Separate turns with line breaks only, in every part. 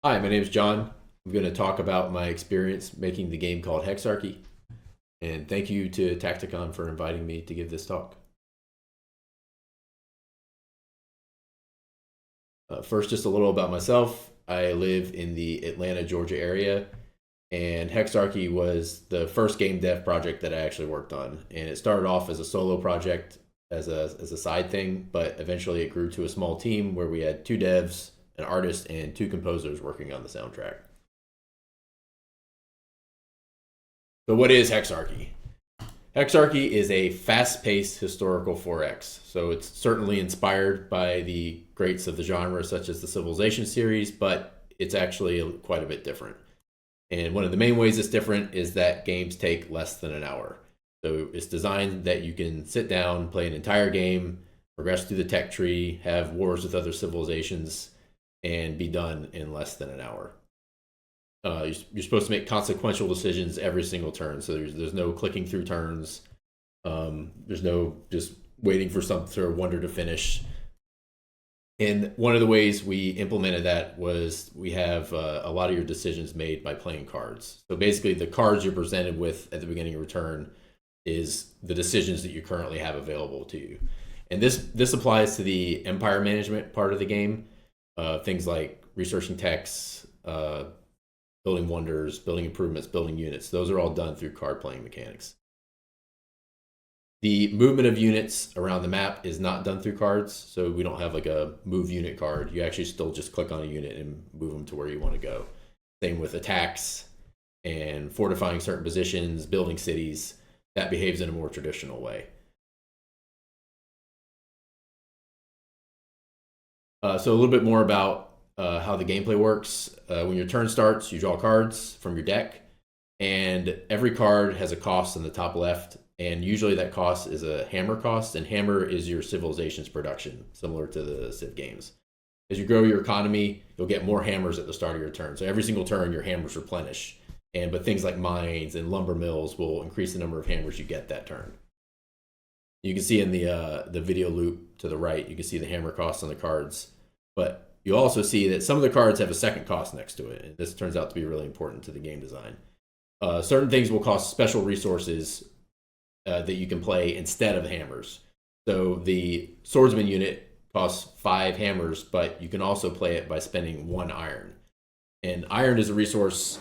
Hi, my name is John. I'm going to talk about my experience making the game called Hexarchy. And thank you to TactiCon for inviting me to give this talk. First, just a little about myself. I live in the Atlanta, Georgia area, and Hexarchy was the first game dev project that I actually worked on. And it started off as a solo project, as a side thing, but eventually it grew to a small team where we had 2 devs, an artist, and 2 composers working on the soundtrack. So what is Hexarchy? Hexarchy is a fast-paced historical 4X, so it's certainly inspired by the greats of the genre, such as the Civilization series, but it's actually quite a bit different. And one of the main ways it's different is that games take less than an hour. So it's designed that you can sit down, play an entire game, progress through the tech tree, have wars with other civilizations, and be done in less than an hour. You're supposed to make consequential decisions every single turn. So there's no clicking through turns. There's no just waiting for some sort of wonder to finish. And one of the ways we implemented that was we have a lot of your decisions made by playing cards. So basically, the cards you're presented with at the beginning of your turn is the decisions that you currently have available to you. And this applies to the empire management part of the game. Things like researching techs, building wonders, building improvements, building units. Those are all done through card playing mechanics. The movement of units around the map is not done through cards, so we don't have like a move unit card. You actually still just click on a unit and move them to where you want to go. Same with attacks and fortifying certain positions, building cities. That behaves in a more traditional way. So a little bit more about how the gameplay works. When your turn starts, you draw cards from your deck, and every card has a cost in the top left, and usually that cost is a hammer cost, and hammer is your civilization's production, similar to the Civ games. As you grow your economy, you'll get more hammers at the start of your turn. So every single turn, your hammers replenish. But things like mines and lumber mills will increase the number of hammers you get that turn. You can see in the video loop to the right, you can see the hammer costs on the cards. But you also see that some of the cards have a second cost next to it. And this turns out to be really important to the game design. Certain things will cost special resources that you can play instead of hammers. So the swordsman unit costs 5 hammers, but you can also play it by spending 1 iron. And iron is a resource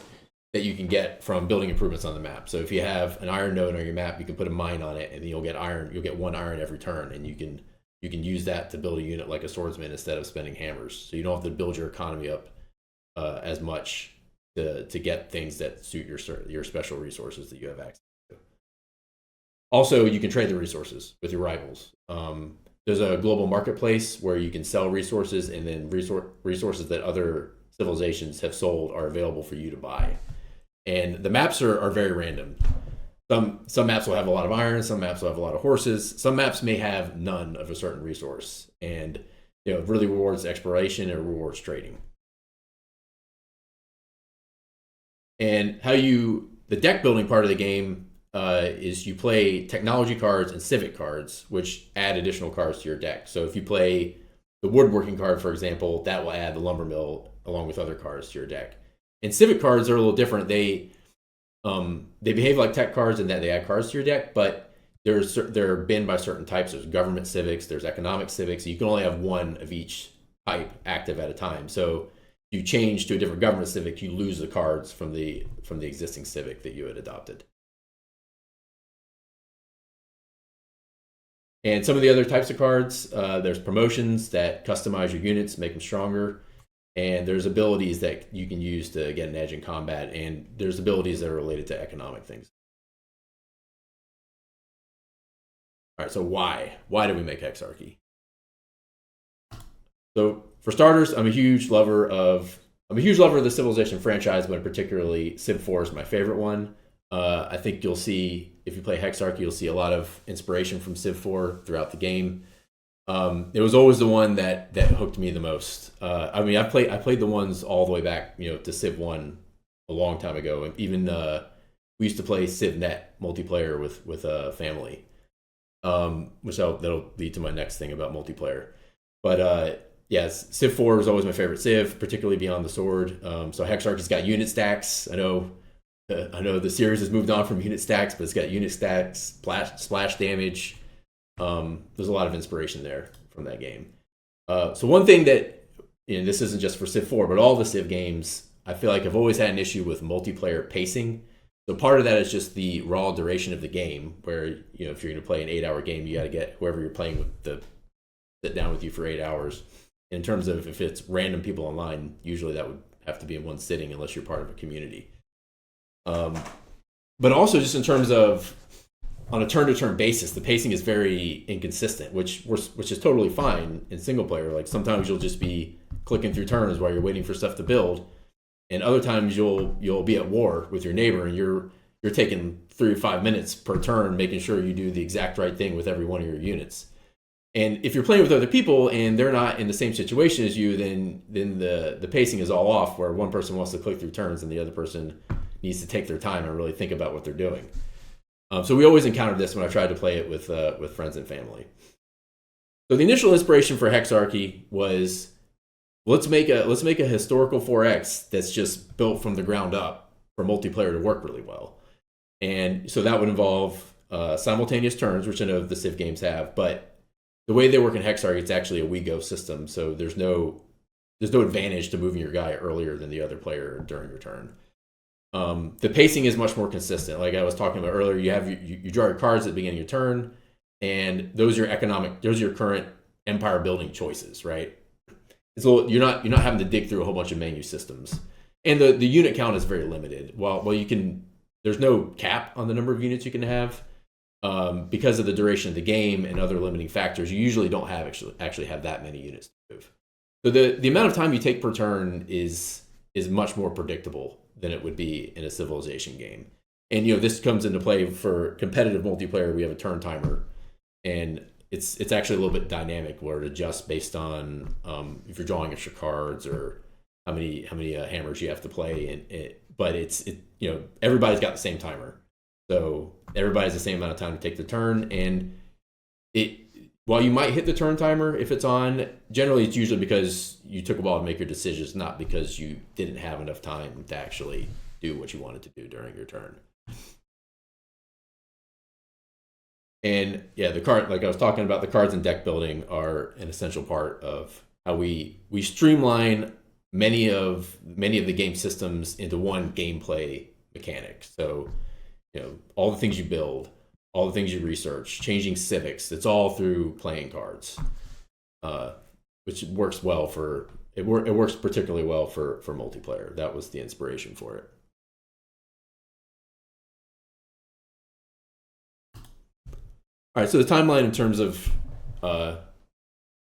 that you can get from building improvements on the map. So if you have an iron node on your map, you can put a mine on it, and then you'll get iron. You'll get 1 iron every turn, and you can use that to build a unit like a swordsman instead of spending hammers. So you don't have to build your economy up as much to get things that suit your special resources that you have access to. Also, you can trade the resources with your rivals. There's a global marketplace where you can sell resources, and then resources that other civilizations have sold are available for you to buy. And the maps are very random. Some maps will have a lot of iron, some maps will have a lot of horses, some maps may have none of a certain resource. And it really rewards exploration and rewards trading. And the deck building part of the game is you play technology cards and civic cards, which add additional cards to your deck. So if you play the woodworking card, for example, that will add the lumber mill along with other cards to your deck. And civic cards are a little different. They behave like tech cards in that they add cards to your deck, but they're binned by certain types. There's government civics, there's economic civics. You can only have 1 of each type active at a time. So if you change to a different government civic, you lose the cards from the existing civic that you had adopted. And some of the other types of cards, there's promotions that customize your units, make them stronger. And there's abilities that you can use to get an edge in combat. And there's abilities that are related to economic things. All right, so why? Why did we make Hexarchy? So for starters, I'm a huge lover of the Civilization franchise, but particularly Civ 4 is my favorite one. I think you'll see, if you play Hexarchy, you'll see a lot of inspiration from Civ 4 throughout the game. It was always the one that hooked me the most. I played the ones all the way back, to Civ 1 a long time ago. And even we used to play CivNet multiplayer with a family, that'll lead to my next thing about multiplayer. But yes, Civ 4 was always my favorite Civ, particularly Beyond the Sword. So Hexarchy's got unit stacks. I know the series has moved on from unit stacks, but it's got unit stacks, splash damage. There's a lot of inspiration there from that game. So one thing that, this isn't just for Civ 4, but all the Civ games, I feel like I've always had an issue with multiplayer pacing. So part of that is just the raw duration of the game, where, if you're going to play an 8-hour game, you got to get whoever you're playing with to sit down with you for 8 hours. In terms of if it's random people online, usually that would have to be in one sitting unless you're part of a community. But also just in terms of on a turn-to-turn basis, the pacing is very inconsistent, which is totally fine in single player. Like sometimes you'll just be clicking through turns while you're waiting for stuff to build, and other times you'll be at war with your neighbor and you're taking 3 to 5 minutes per turn, making sure you do the exact right thing with every one of your units. And if you're playing with other people and they're not in the same situation as you, then the pacing is all off, where one person wants to click through turns and the other person needs to take their time and really think about what they're doing. So we always encountered this when I tried to play it with friends and family. So the initial inspiration for Hexarchy was, let's make a historical 4X that's just built from the ground up for multiplayer to work really well. And so that would involve simultaneous turns, which I know the Civ games have, but the way they work in Hexarchy, it's actually a we go system. So there's no advantage to moving your guy earlier than the other player during your turn. The pacing is much more consistent. Like I was talking about earlier, you draw your cards at the beginning of your turn, and those are your current empire building choices, right? You're not having to dig through a whole bunch of menu systems, and the unit count is very limited. Well, there's no cap on the number of units you can have, because of the duration of the game and other limiting factors. You usually don't actually have that many units to move. So the amount of time you take per turn is much more predictable than it would be in a Civilization game. And this comes into play for competitive multiplayer. We have a turn timer, and it's actually a little bit dynamic, where it adjusts based on if you're drawing extra cards or how many hammers you have to play. But everybody's got the same timer, so everybody has the same amount of time to take the turn. And while you might hit the turn timer if it's on, generally it's usually because you took a while to make your decisions, not because you didn't have enough time to actually do what you wanted to do during your turn. And yeah, like I was talking about, the cards and deck building are an essential part of how we streamline many of the game systems into one gameplay mechanic. So, all the things you build, all the things you research, changing civics, it's all through playing cards, which works well it works particularly well for multiplayer. That was the inspiration for it. All right, so the timeline in terms of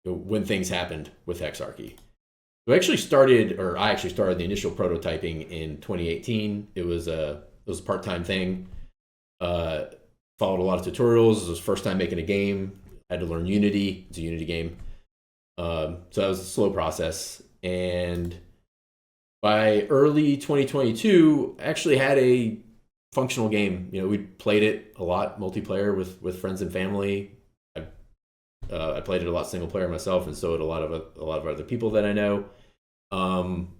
when things happened with Hexarchy. I actually started the initial prototyping in 2018. It was a part-time thing. Followed a lot of tutorials. It was first time making a game. I had to learn Unity. It's a Unity game. So that was a slow process. And by early 2022, I actually had a functional game. We played it a lot multiplayer with friends and family. I played it a lot single player myself, and so did a lot of other people that I know.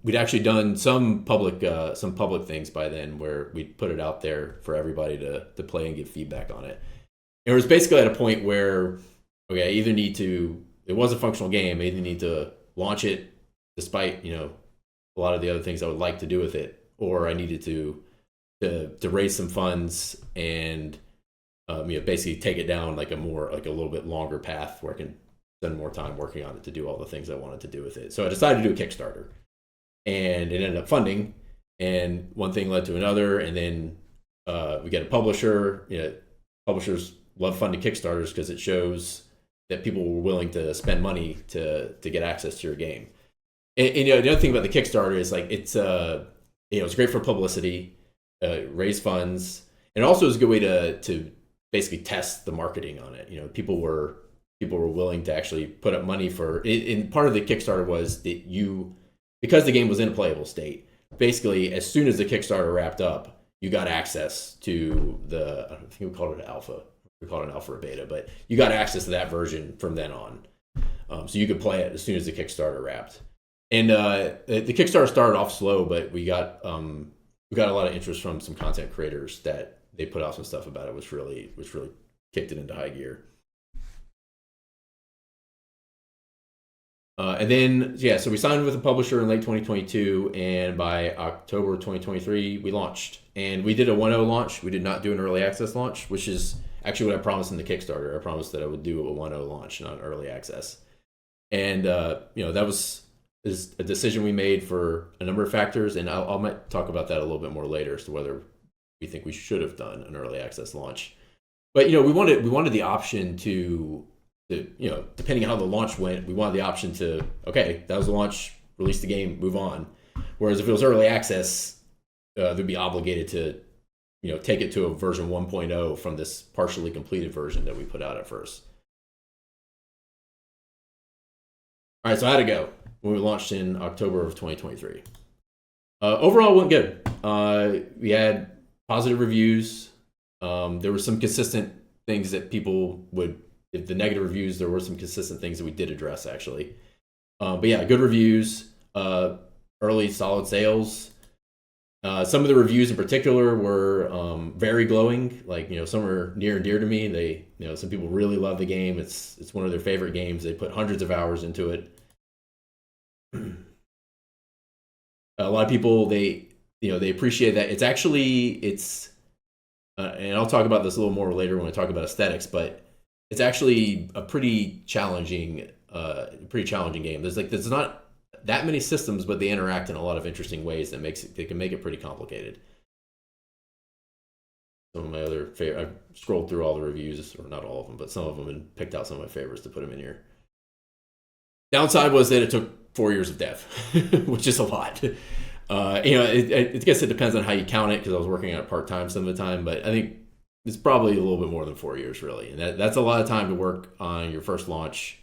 We'd actually done some public things by then, where we'd put it out there for everybody to play and give feedback on it. And it was basically at a point where, okay, it was a functional game. I either need to launch it, despite a lot of the other things I would like to do with it, or I needed to raise some funds and basically take it down like a little bit longer path where I can spend more time working on it to do all the things I wanted to do with it. So I decided to do a Kickstarter, and it ended up funding, and one thing led to another, and then we got a publisher. Publishers love funding Kickstarters because it shows that people were willing to spend money to get access to your game. And the other thing about the Kickstarter is it's great for publicity, raise funds, and also is a good way to basically test the marketing on it. People were willing to actually put up money for it. And part of the Kickstarter was that because the game was in a playable state, basically as soon as the Kickstarter wrapped up, you got access to I think we called it an alpha. We called it an alpha or beta, but you got access to that version from then on. So you could play it as soon as the Kickstarter wrapped. And the Kickstarter started off slow, but we got a lot of interest from some content creators that they put out some stuff about it, which really kicked it into high gear. And then, yeah, so we signed with a publisher in late 2022, and by October 2023, we launched. And we did a 1.0 launch. We did not do an early access launch, which is actually what I promised in the Kickstarter. I promised that I would do a 1.0 launch, not early access. And, that was a decision we made for a number of factors, and I might talk about that a little bit more later as to whether we think we should have done an early access launch. But, we wanted the option to depending on how the launch went, we wanted the option to, okay, that was the launch, release the game, move on. Whereas if it was early access, they'd be obligated to, take it to a version 1.0 from this partially completed version that we put out at first. All right, so how'd it go when we launched in October of 2023? Overall, it went good. We had positive reviews. There were some consistent things that people would, if the negative reviews, there were some consistent things that we did address actually. But yeah, good reviews, early solid sales. Some of the reviews in particular were very glowing. Like, some are near and dear to me. They, some people really love the game. It's one of their favorite games. They put hundreds of hours into it. A lot of people, they appreciate that. It's actually, and I'll talk about this a little more later when I talk about aesthetics, but it's actually a pretty challenging game. There's not that many systems, but they interact in a lot of interesting ways that they can make it pretty complicated. Some of my other favorite, I've scrolled through all the reviews, or not all of them, but some of them, and picked out some of my favorites to put them in here. Downside was that it took 4 years of dev, which is a lot. I guess it depends on how you count it, because I was working on it part-time some of the time, but I think it's probably a little bit more than 4 years, really. And that's a lot of time to work on your first launch.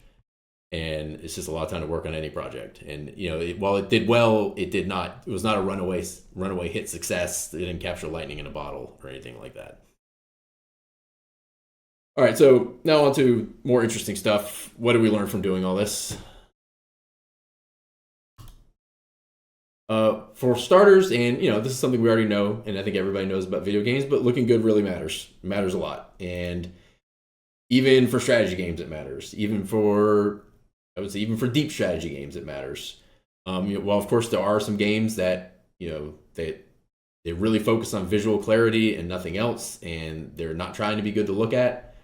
And it's just a lot of time to work on any project. And, while it did well, it was not a runaway hit success. It didn't capture lightning in a bottle or anything like that. All right, so now on to more interesting stuff. What did we learn from doing all this? For starters, and this is something we already know, and I think everybody knows about video games, but looking good really matters. It matters a lot. And even for strategy games, it matters. Even for deep strategy games, it matters. Well, of course, there are some games that, they really focus on visual clarity and nothing else, and they're not trying to be good to look at,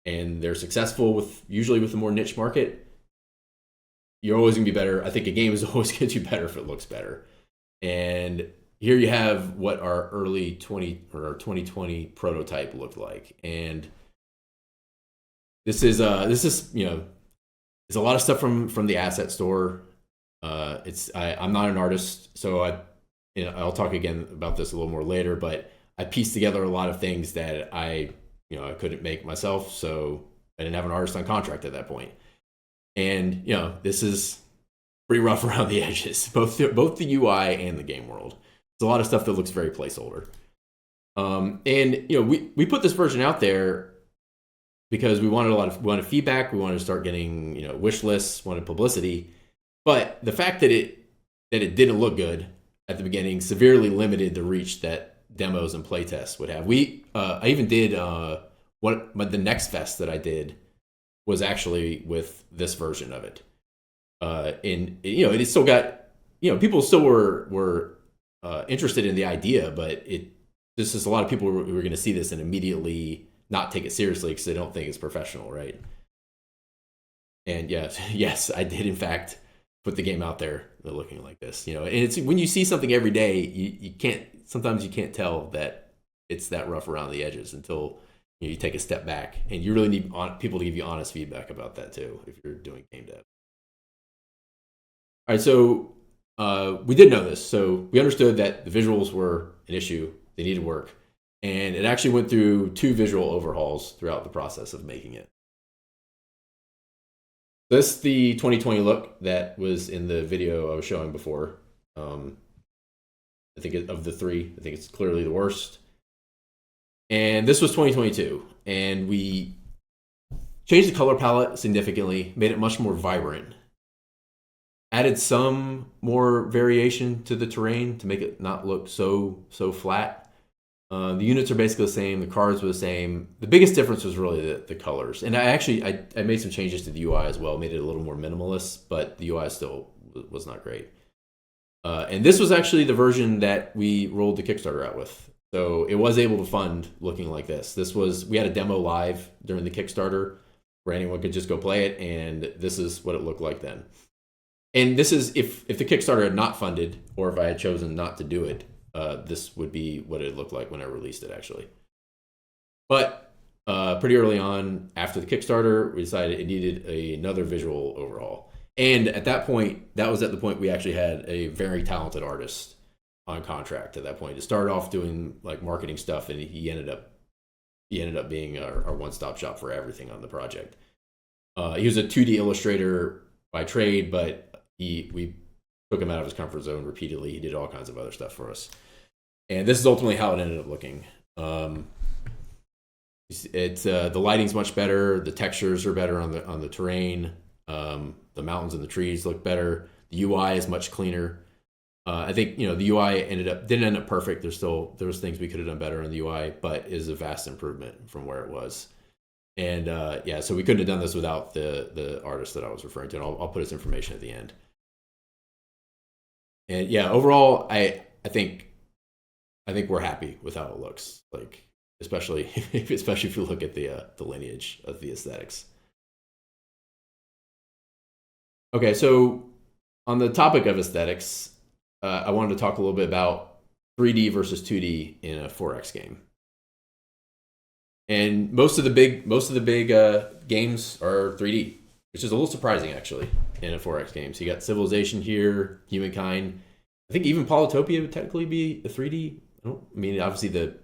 and they're successful usually with a more niche market. You're always gonna be better. I think a game is always gonna get you better if it looks better. And here you have what our early 2020 prototype looked like. And this is it's a lot of stuff from the asset store. I'm not an artist, so I'll talk again about this a little more later, but I pieced together a lot of things that I couldn't make myself, so I didn't have an artist on contract at that point. And this is pretty rough around the edges, both the UI and the game world. There's a lot of stuff that looks very placeholder. And we put this version out there because we wanted feedback. We wanted to start getting wish lists, wanted publicity. But the fact that it didn't look good at the beginning severely limited the reach that demos and playtests would have. I even did the next fest that I did was actually with this version of it. And it still got people still were interested in the idea, but this is a lot of people who were going to see this and immediately not take it seriously because they don't think it's professional, right? And yes, I did in fact put the game out there looking like this. And it's when you see something every day, you can't tell that it's that rough around the edges until you take a step back, and you really need people to give you honest feedback about that too if you're doing game dev. All right, so we did know this, so we understood that the visuals were an issue; they needed work, and it actually went through 2 visual overhauls throughout the process of making it. This is the 2020 look that was in the video I was showing before. I think of the 3, I think it's clearly the worst. And this was 2022, and we Changed the color palette significantly, made it much more vibrant. Added some more variation to the terrain to make it not look so flat. The units are basically the same. The cards were the same. The biggest difference was really the colors. And I made some changes to the UI as well, made it a little more minimalist, but the UI still was not great. And this was actually the version that we rolled the Kickstarter out with. So it was able to fund looking like this. We had a demo live during the Kickstarter where anyone could just go play it, and this is what it looked like then. And this is if the Kickstarter had not funded, or if I had chosen not to do it, this would be what it looked like when I released it, actually. But pretty early on, after the Kickstarter, we decided it needed another visual overhaul. And at that point, that was at the point we actually had a very talented artist on contract at that point. It started off doing like marketing stuff, and he ended up being our one-stop shop for everything on the project. He was a 2D illustrator by trade, but we took him out of his comfort zone repeatedly. He did all kinds of other stuff for us. And this is ultimately how it ended up looking. The lighting's much better. The textures are better on the terrain. The mountains and the trees look better. The UI is much cleaner. I think the UI didn't end up perfect. There was things we could have done better in the UI, but is a vast improvement from where it was. And so we couldn't have done this without the artist that I was referring to. And I'll put his information at the end. And yeah, overall, I think we're happy with how it looks. Like especially if you look at the lineage of the aesthetics. Okay, so on the topic of aesthetics, I wanted to talk a little bit about 3D versus 2D in a 4X game. And most of the big games are 3D, which is a little surprising actually in a 4X game. So you got Civilization here, Humankind. I think even Polytopia would technically be a 3D. Obviously the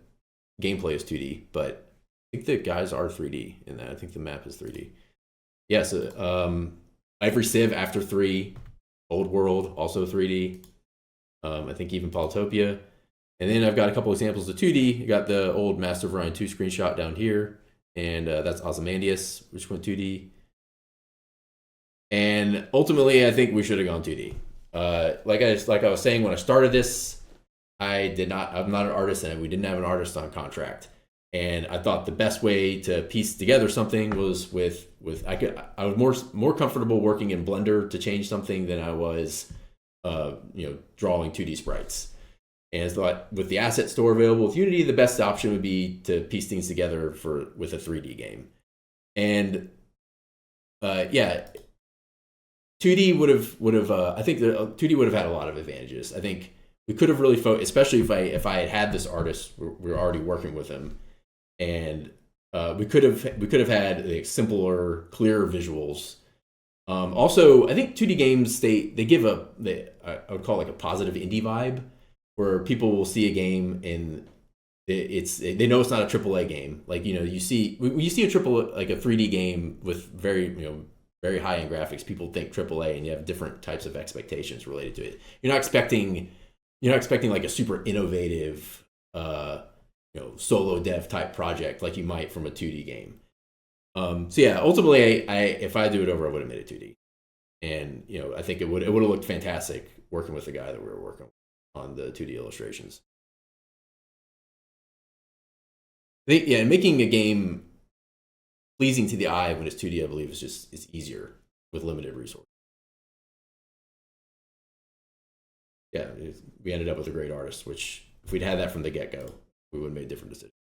gameplay is 2D, but I think the guys are 3D in that. I think the map is 3D. Yeah, so Ivory Civ after 3, Old World also 3D. I think even Polytopia. And then I've got a couple examples of 2D. You got the old Master of Orion 2 screenshot down here, and that's Ozymandias, which went 2D. And ultimately, I think we should have gone 2D. Like I was saying when I started this, I'm not an artist, and we didn't have an artist on contract. And I thought the best way to piece together something was I was more comfortable working in Blender to change something than I was drawing 2D sprites. And I thought with the asset store available with Unity, the best option would be to piece things together with a 3D game. And 2D would have I think the 2D would have had a lot of advantages. I think we could have really focused, especially if I had this artist, we were already working with him, and we could have had like, simpler, clearer visuals. Also, I think 2D games they give I would call it like a positive indie vibe, where people will see a game and they know it's not a AAA game. Like when you see a 3D game with very high end graphics, people think AAA, and you have different types of expectations related to it. You're not expecting like a super innovative solo dev type project like you might from a 2D game. Ultimately, if I do it over, I would have made it 2D, and I think it would have looked fantastic working with the guy that we were working with on the 2D illustrations. And making a game pleasing to the eye when it's 2D, I believe, is easier with limited resources. Yeah, we ended up with a great artist, which if we'd had that from the get-go, we would have made different decisions.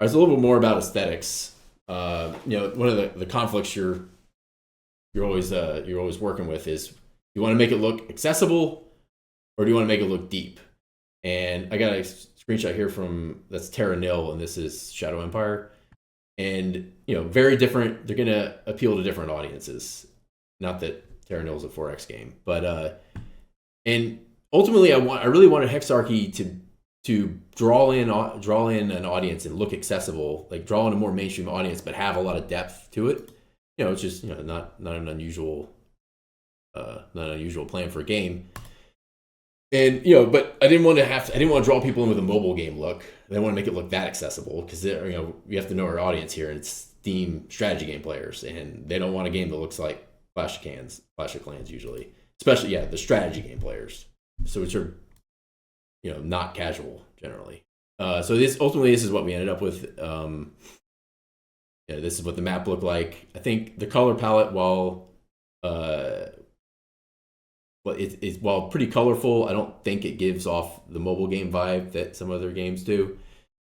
All right, so a little bit more about aesthetics. One of the conflicts you're always working with is, you want to make it look accessible, or do you want to make it look deep? And I got a screenshot here that's Terra Nil, and this is Shadow Empire. And very different. They're gonna appeal to different audiences. Not that Terra Nil is a 4X game, but and ultimately, I really wanted Hexarchy to draw in an audience and look accessible, like draw in a more mainstream audience, but have a lot of depth to it. It's just not an unusual plan for a game. And but I didn't want to draw people in with a mobile game look. I didn't want to make it look that accessible, because you have to know our audience here, and it's Steam strategy game players, and they don't want a game that looks like Clash of Clans usually, especially the strategy game players. So which are not casual generally. So this is what we ended up with. This is what the map looked like. I think the color palette, while while pretty colorful, I don't think it gives off the mobile game vibe that some other games do.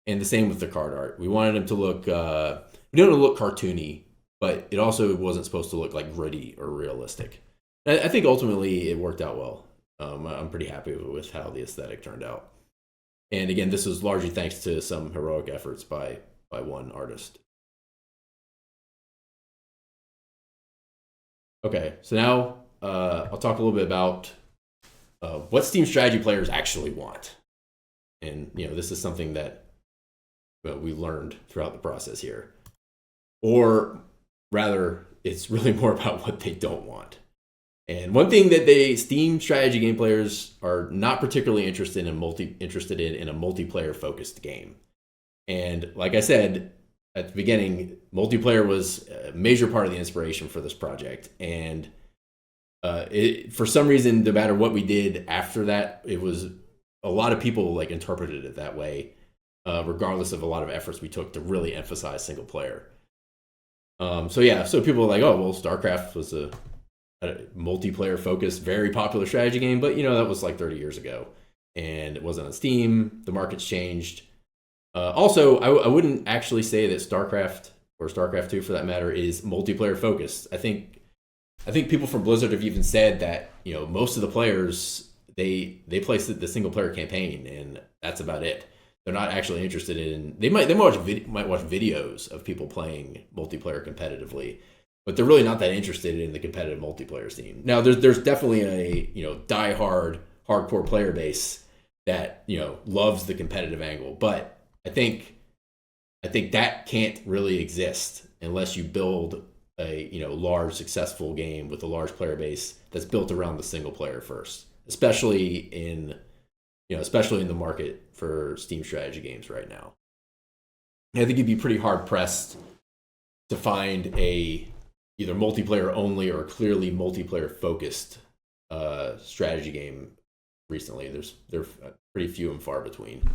And the same with the card art. We wanted them to look, we didn't want to look cartoony, but it also wasn't supposed to look like gritty or realistic. I think ultimately it worked out well. I'm pretty happy with how the aesthetic turned out. And again, this was largely thanks to some heroic efforts by one artist. Okay, so now I'll talk a little bit about what Steam strategy players actually want. And this is something that we learned throughout the process here. Or rather, it's really more about what they don't want. And one thing that Steam strategy game players are not particularly interested in a multiplayer focused game. And like I said at the beginning, multiplayer was a major part of the inspiration for this project. And for some reason, no matter what we did after that, it was a lot of people interpreted it that way, regardless of a lot of efforts we took to really emphasize single player. So people were like, oh, well, StarCraft was a multiplayer focused, very popular strategy game, but that was like 30 years ago, and it wasn't on Steam. The market's changed. Also, I wouldn't actually say that StarCraft or StarCraft 2, for that matter, is multiplayer focused. I think people from Blizzard have even said that most of the players they play the single player campaign, and that's about it. They're not actually interested in. They might watch videos of people playing multiplayer competitively, but they're really not that interested in the competitive multiplayer scene. Now, there's definitely a die-hard hardcore player base that loves the competitive angle, but I think that can't really exist unless you build a large successful game with a large player base that's built around the single player first, especially in the market for Steam strategy games right now. I think you'd be pretty hard pressed to find a either multiplayer only or clearly multiplayer focused strategy game recently. They're pretty few and far between.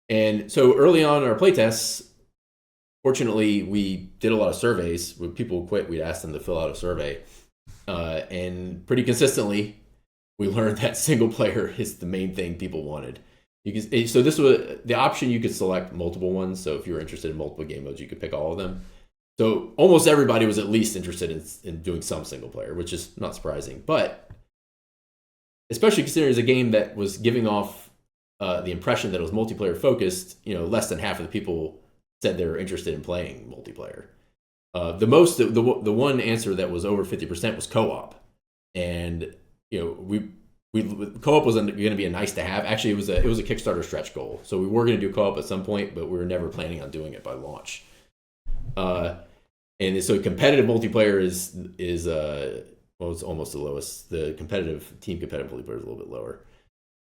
And so early on in our playtests, fortunately, we did a lot of surveys. When people quit, we'd ask them to fill out a survey. And pretty consistently, we learned that single player is the main thing people wanted. So this was the option. You could select multiple ones. So if you were interested in multiple game modes, you could pick all of them. So almost everybody was at least interested in doing some single player, which is not surprising. But especially considering it's a game that was giving off the impression that it was multiplayer focused, less than half of the people said they were interested in playing multiplayer. The one answer that was over 50% was co-op, and co-op was going to be a nice to have. Actually, it was a Kickstarter stretch goal, so we were going to do co-op at some point, but we were never planning on doing it by launch. And so competitive multiplayer is it's almost the lowest. The team competitive multiplayer is a little bit lower.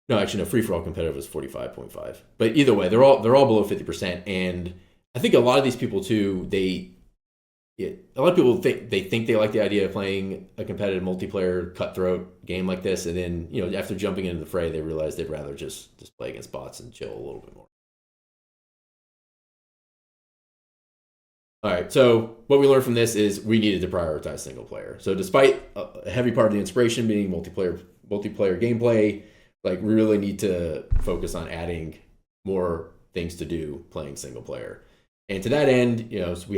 No, actually, no. Free for all competitive was 45.5. But either way, they're all below 50%, and I think a lot of these people too. A lot of people think they like the idea of playing a competitive multiplayer cutthroat game like this, and then after jumping into the fray, they realize they'd rather just play against bots and chill a little bit more. All right, so what we learned from this is we needed to prioritize single player. So despite a heavy part of the inspiration being multiplayer gameplay, we really need to focus on adding more things to do playing single player. And to that end, so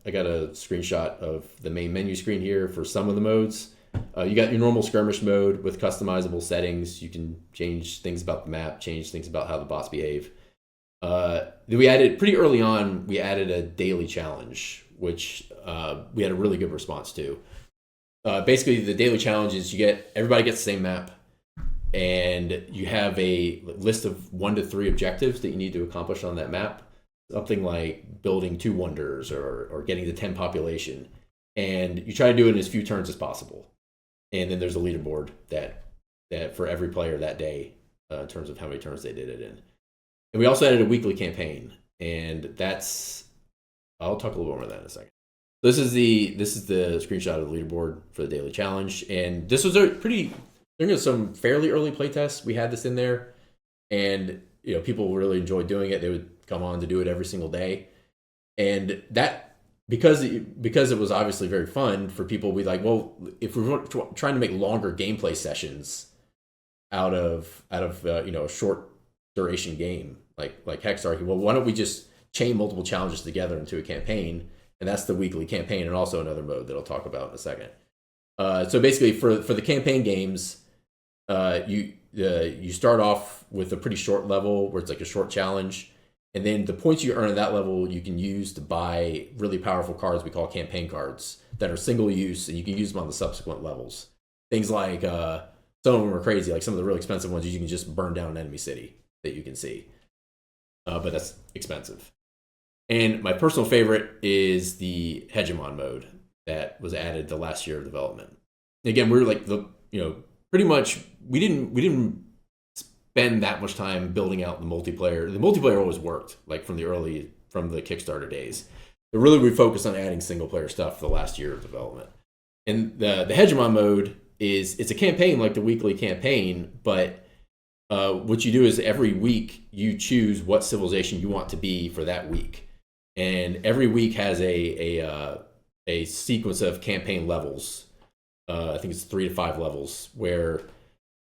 I got a screenshot of the main menu screen here for some of the modes. You got your normal skirmish mode with customizable settings. You can change things about the map, change things about how the bots behave. Then we added pretty early on. We added a daily challenge, which we had a really good response to. Basically, the daily challenge is everybody gets the same map, and you have a list of 1 to 3 objectives that you need to accomplish on that map. Something like building 2 wonders or getting to 10 population, and you try to do it in as few turns as possible. And then there's a leaderboard that for every player that day in terms of how many turns they did it in. And we also added a weekly campaign, and that's I'll talk a little more about that in a second. This is the screenshot of the leaderboard for the daily challenge, and this was a pretty. There's some fairly early playtests. We had this in there, and people really enjoyed doing it. They would come on to do it every single day, and that because it was obviously very fun for people. We like, well, if we're trying to make longer gameplay sessions out of a short duration game like Hexarchy, well, why don't we just chain multiple challenges together into a campaign? And that's the weekly campaign, and also another mode that I'll talk about in a second. So basically, for the campaign games, you start off with a pretty short level where it's like a short challenge, and then the points you earn at that level you can use to buy really powerful cards we call campaign cards that are single use, and you can use them on the subsequent levels. Things like some of them are crazy, like some of the really expensive ones you can just burn down an enemy city that you can see, but that's expensive. And my personal favorite is the Hegemon mode that was added the last year of development. Again, we're like pretty much we didn't spend that much time building out the multiplayer. The multiplayer always worked, like from the Kickstarter days. But really, we focused on adding single player stuff for the last year of development. And the Hegemon mode it's a campaign like the weekly campaign, but what you do is every week you choose what civilization you want to be for that week. And every week has a sequence of campaign levels. I think it's 3 to 5 levels, where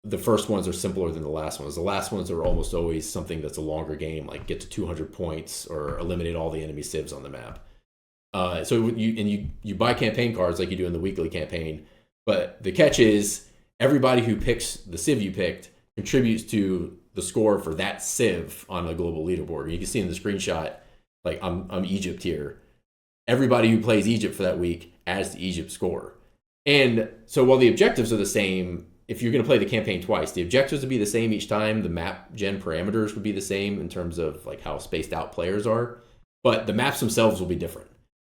the first ones are simpler than the last ones. The last ones are almost always something that's a longer game, like get to 200 points or eliminate all the enemy civs on the map. So you buy campaign cards like you do in the weekly campaign, but the catch is everybody who picks the civ you picked contributes to the score for that civ on the global leaderboard. You can see in the screenshot, like I'm Egypt here. Everybody who plays Egypt for that week adds the Egypt score. And so while the objectives are the same, if you're going to play the campaign twice, the objectives would be the same each time. The map gen parameters would be the same in terms of like how spaced out players are, but the maps themselves will be different.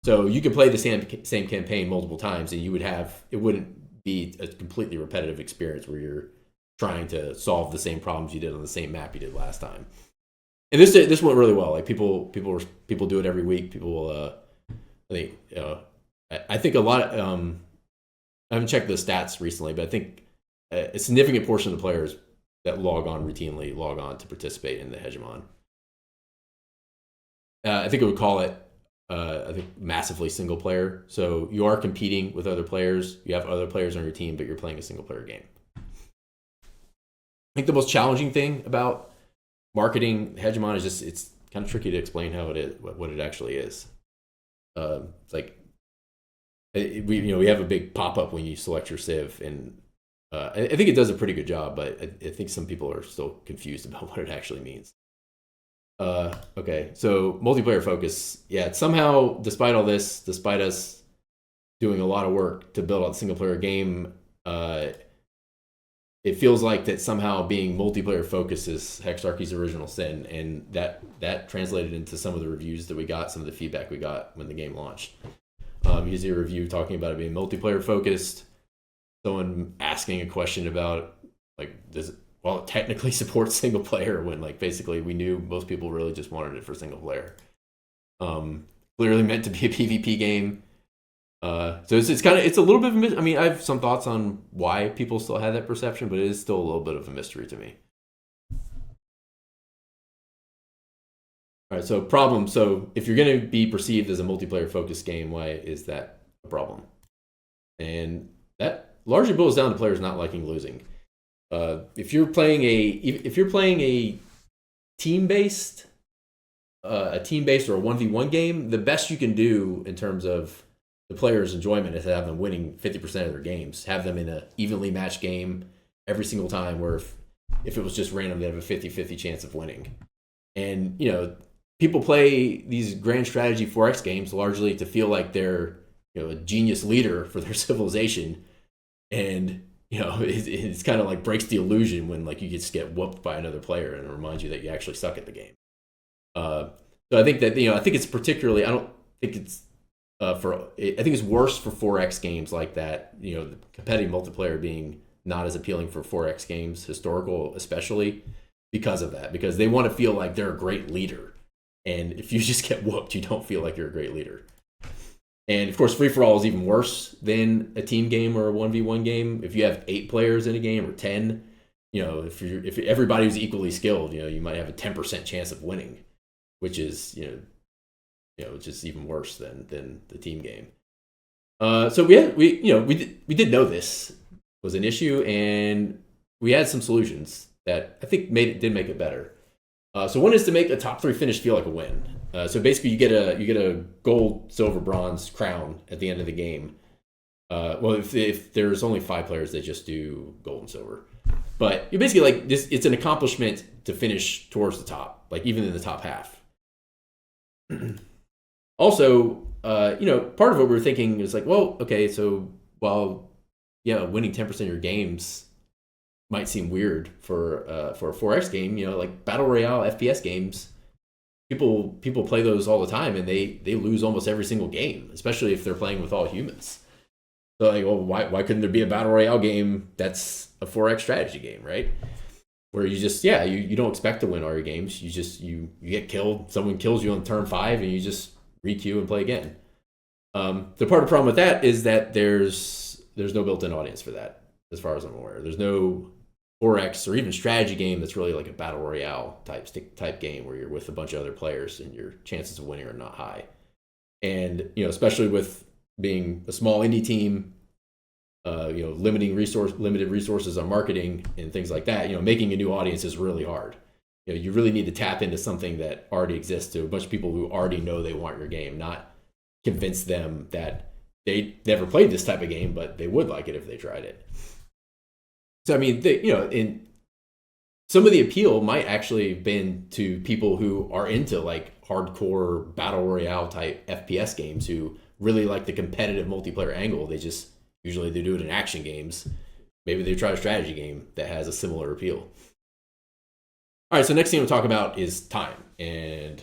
So you could play the same campaign multiple times, and it wouldn't be a completely repetitive experience where you're trying to solve the same problems you did on the same map you did last time. And this went really well. Like people do it every week. People, I think a lot. I haven't checked the stats recently, but I think a significant portion of the players that log on to participate in the Hegemon. I think I would call it massively single player. So you are competing with other players. You have other players on your team, but you're playing a single player game. I think the most challenging thing about marketing Hegemon is just it's kind of tricky to explain how it is, what it actually is. It's like we have a big pop up when you select your civ, and I think it does a pretty good job, but I think some people are still confused about what it actually means. Okay, so multiplayer focus. Yeah, somehow, despite all this, despite us doing a lot of work to build out the single player game, it feels like that somehow being multiplayer focused is Hexarchy's original sin, and that translated into some of the reviews that we got, some of the feedback we got when the game launched. You see a review talking about it being multiplayer focused. Someone asking a question about like it technically supports single player when like basically we knew most people really just wanted it for single player. Clearly meant to be a PvP game. So it's a little bit of I have some thoughts on why people still have that perception, but it is still a little bit of a mystery to me. All right, so problem. So if you're going to be perceived as a multiplayer focused game, why is that a problem? And that largely boils down to players not liking losing. If you're playing a team-based or a 1v1 game, the best you can do in terms of the players' enjoyment is to have them winning 50% of their games. Have them in an evenly matched game every single time, where if it was just random, they'd have a 50-50 chance of winning. And, people play these grand strategy 4X games largely to feel like they're, a genius leader for their civilization. And, it's kind of like breaks the illusion when like you just get whooped by another player, and it reminds you that you actually suck at the game. So I think that, I think it's particularly, I don't think it's, I think it's worse for 4X games like that, the competitive multiplayer being not as appealing for 4X games, historical especially, because of that, because they want to feel like they're a great leader. And if you just get whooped, you don't feel like you're a great leader. And of course, free-for-all is even worse than a team game or a 1v1 game. If you have 8 players in a game or 10, if everybody was equally skilled, you might have a 10% chance of winning, which is just even worse than the team game. So we did know this was an issue, and we had some solutions that I think did make it better. So one is to make a top 3 finish feel like a win. So basically, you get a gold, silver, bronze crown at the end of the game. Well, if there's only 5 players, they just do gold and silver. But you basically like this. It's an accomplishment to finish towards the top, like even in the top half. Also, part of what we were thinking is like, well, okay, so while winning 10% of your games might seem weird for a 4X game, like Battle Royale FPS games, people play those all the time, and they lose almost every single game, especially if they're playing with all humans. So like, well, why couldn't there be a Battle Royale game that's a 4X strategy game, right? Where you just you don't expect to win all your games. You just you get killed, someone kills you on turn 5, and you just requeue and play again. The part of the problem with that is that there's no built-in audience for that, as far as I'm aware. There's no 4X or even strategy game that's really like a Battle Royale type game where you're with a bunch of other players and your chances of winning are not high. And especially with being a small indie team, limited resources on marketing and things like that, making a new audience is really hard. You really need to tap into something that already exists to a bunch of people who already know they want your game, not convince them that they never played this type of game, but they would like it if they tried it. So, I mean, in some of the appeal might actually have been to people who are into like hardcore Battle Royale type FPS games who really like the competitive multiplayer angle. They usually do it in action games. Maybe they try a strategy game that has a similar appeal. All right, so next thing we'll talk about is time. And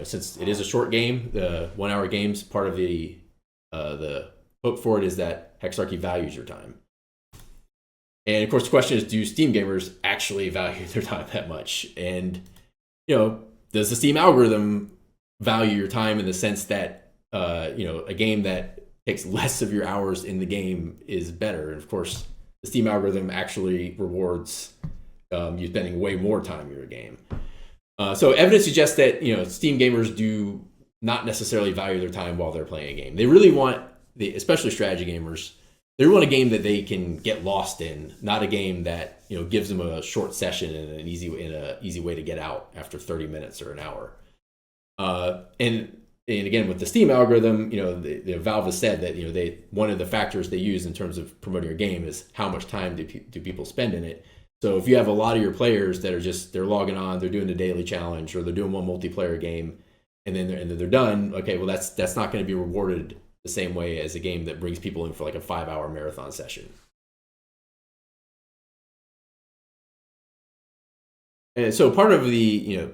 since it is a short game, the 1-hour games, part of the hook for it is that Hexarchy values your time. And of course, the question is, do Steam gamers actually value their time that much? And does the Steam algorithm value your time in the sense that a game that takes less of your hours in the game is better? And of course, the Steam algorithm actually rewards you spending way more time in your game. So evidence suggests that Steam gamers do not necessarily value their time while they're playing a game. They really want, especially strategy gamers, they want a game that they can get lost in, not a game that gives them a short session and an easy way to get out after 30 minutes or an hour. And again, with the Steam algorithm, the Valve has said that one of the factors they use in terms of promoting your game is how much time do people spend in it. So if you have a lot of your players that are they're logging on, they're doing the daily challenge, or they're doing one multiplayer game, and then they're done. Okay, well that's not going to be rewarded the same way as a game that brings people in for like a 5-hour marathon session. And so part of the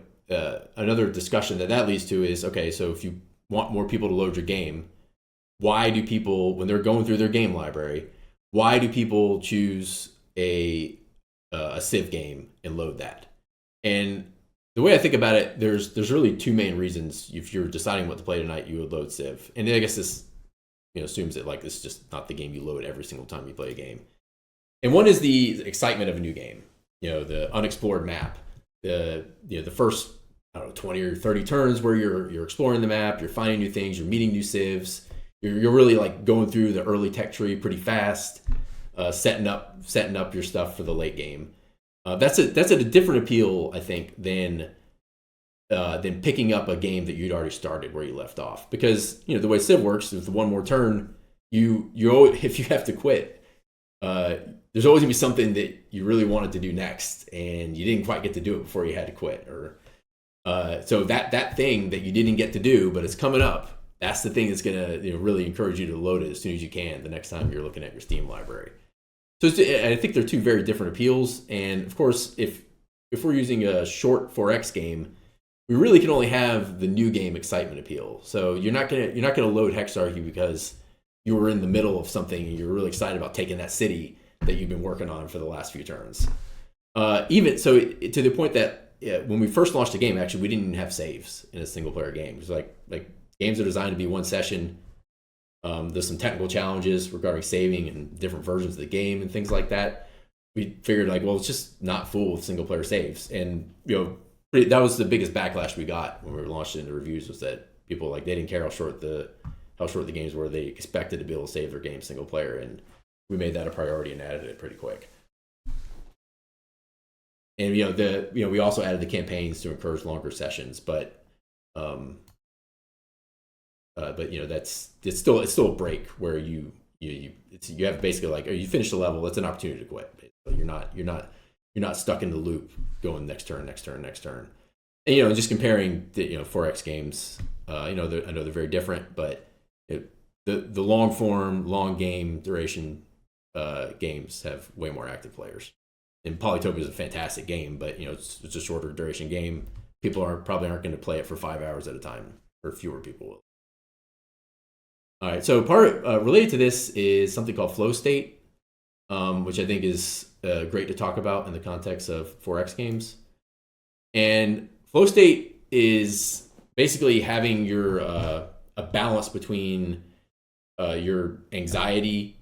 another discussion that leads to is, okay, so if you want more people to load your game, why do people, when they're going through their game library, why do people choose a Civ game and load that? And the way I think about it, there's really 2 main reasons. If you're deciding what to play tonight, you would load Civ. And I guess this assumes that like this is just not the game you load every single time you play a game. And one is the excitement of a new game, the unexplored map, the first 20 or 30 turns where you're exploring the map, you're finding new things, you're meeting new civs, you're really like going through the early tech tree pretty fast, setting up your stuff for the late game. That's a different appeal, I think, than picking up a game that you'd already started where you left off. Because the way Civ works, with one more turn, you if you have to quit, there's always gonna be something that you really wanted to do next, and you didn't quite get to do it before you had to quit, or so that thing that you didn't get to do, but it's coming up. That's the thing that's gonna really encourage you to load it as soon as you can the next time you're looking at your Steam library. So I think they're 2 very different appeals, and of course, if we're using a short 4X game, we really can only have the new game excitement appeal. So you're not gonna load Hexarchy because you were in the middle of something and you're really excited about taking that city that you've been working on for the last few turns. Even so, to the point that when we first launched the game, actually, we didn't even have saves in a single player game. It was like games are designed to be one session. There's some technical challenges regarding saving and different versions of the game and things like that. We figured like, well, it's just not full with single player saves, and that was the biggest backlash we got when we launched it in the reviews, was that people like they didn't care how short the games were. They expected to be able to save their game single player, and we made that a priority and added it pretty quick. And we also added the campaigns to encourage longer sessions, but it's still a break where you have basically like, you finish the level, it's an opportunity to quit. Basically. You're not stuck in the loop going next turn. And just comparing the 4X games, I know they're very different, but the long form, long game duration games have way more active players. And Polytopia is a fantastic game, but it's a shorter duration game. People probably aren't going to play it for 5 hours at a time, or fewer people will. All right, so part related to this is something called flow state, which I think is great to talk about in the context of 4X games. And flow state is basically having your a balance between your anxiety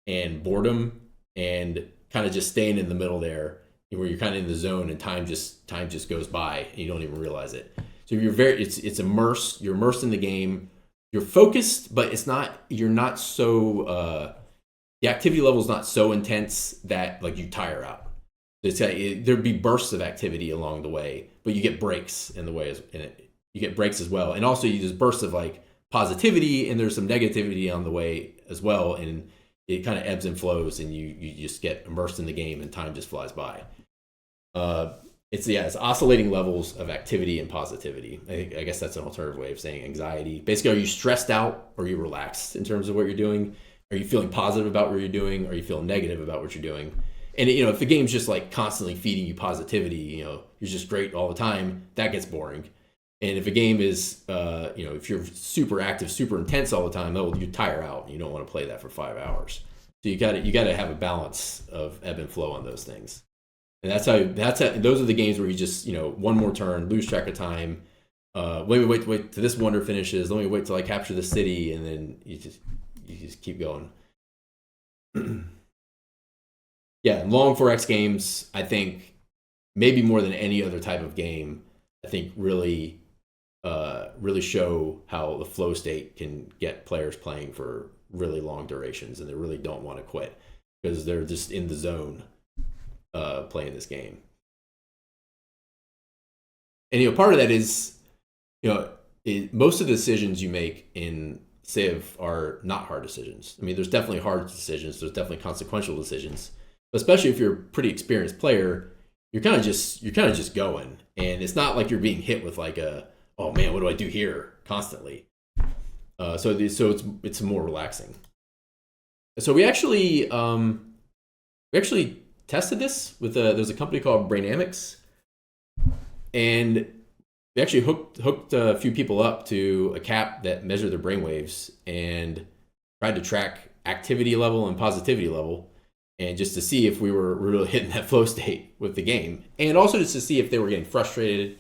and boredom, and kind of just staying in the middle there, where you're kind of in the zone and time just goes by and you don't even realize it. So it's immersed. You're immersed in the game. You're focused, but you're not so, the activity level is not so intense that like you tire out. There'd be bursts of activity along the way, but you get breaks in the way, you get breaks as well. And also you just bursts of like positivity, and there's some negativity on the way as well. And it kind of ebbs and flows, and you just get immersed in the game and time just flies by. It's oscillating levels of activity and positivity. I guess that's an alternative way of saying anxiety. Basically, are you stressed out, or are you relaxed in terms of what you're doing? Are you feeling positive about what you're doing? Or are you feeling negative about what you're doing? And if the game's just like constantly feeding you positivity, you're just great all the time, that gets boring. And if a game is, if you're super active, super intense all the time, you tire out, and you don't want to play that for 5 hours. So you got to have a balance of ebb and flow on those things. And those are the games where you just, one more turn, lose track of time. Wait till this wonder finishes. Let me wait till I capture the city, and then you just keep going. Yeah, long 4X games, I think maybe more than any other type of game, I think really show how the flow state can get players playing for really long durations, and they really don't want to quit because they're just in the zone playing this game. And part of that is most of the decisions you make in Civ are not hard decisions. I mean, there's definitely hard decisions, there's definitely consequential decisions, but especially if you're a pretty experienced player, you're kind of just going, and it's not like you're being hit with like oh man, what do I do here constantly. So it's more relaxing. So we actually tested this with there's a company called Brainamics, and we actually hooked a few people up to a cap that measured their brainwaves and tried to track activity level and positivity level, and just to see if we were really hitting that flow state with the game, and also just to see if they were getting frustrated